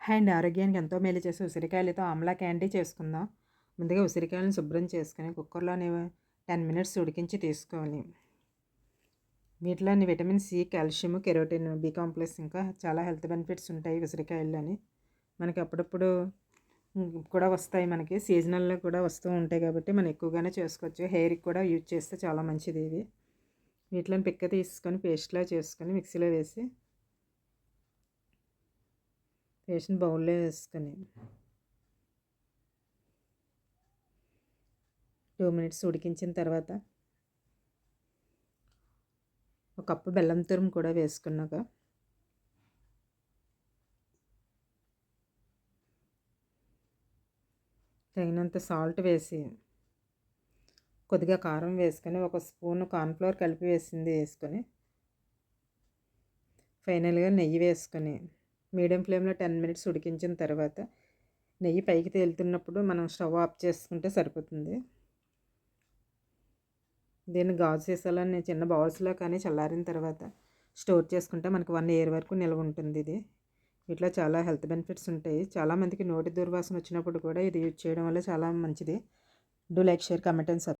And ఆరోగ్యానికి ఎంతో మేలు చేసే ఉసిరికాయలతో ఆమ్లా క్యాండీ చేసుకుందాం. ముందుగా ఉసిరికాయలను శుభ్రం చేసుకొని కుక్కర్‌లోని 10 మినిట్స్ ఉడికించి తీసుకోవాలి. వీటిలోని vitamin C, calcium, carotene, B complex ఇంకా చాలా హెల్త్ బెనిఫిట్స్ ఉంటాయి ఉసిరికాయల్లోని. మనకి అప్పుడప్పుడు కూడా వస్తాయి. మనకి సీజనల్‌లో కూడా వస్తూ ఉంటాయి కాబట్టి మనం ఎక్కువగానే చేసుకోవచ్చు. హెయిర్‌కి కూడా యూజ్ చేస్తే చాలా మంచిది ఇవి. వీటిలోని పిక్క తీసుకొని పేస్ట్‌లా చేసుకొని మిక్సీలో వేసి పేస్ట్‌ని బౌల్‌లో వేసుకొని 2 మినిట్స్ ఉడికించిన తర్వాత ఒక కప్పు బెల్లం తురుము కూడా వేసుకున్నాక తగినంత సాల్ట్ వేసి కొద్దిగా కారం వేసుకొని ఒక స్పూను కార్న్‌ఫ్లోర్ కలిపి వేసుకొని ఫైనల్‌గా నెయ్యి వేసుకొని మీడియం ఫ్లేమ్‌లో 10 మినిట్స్ ఉడికించిన తర్వాత నెయ్యి పైకి తేలుతున్నప్పుడు మనం స్టవ్ ఆఫ్ చేసుకుంటే సరిపోతుంది. దీన్ని గాజు సీసాలోని చిన్న బౌల్స్‌లో కానీ చల్లారిన తర్వాత స్టోర్ చేసుకుంటే మనకు 1 ఇయర్ వరకు నిల్వ ఉంటుంది ఇది. వీటిలో చాలా హెల్త్ బెనిఫిట్స్ ఉంటాయి. చాలామందికి నోటి దుర్వాసన వచ్చినప్పుడు కూడా ఇది యూజ్ చేయడం వల్ల చాలా మంచిది. Do like, share, comment and subscribe.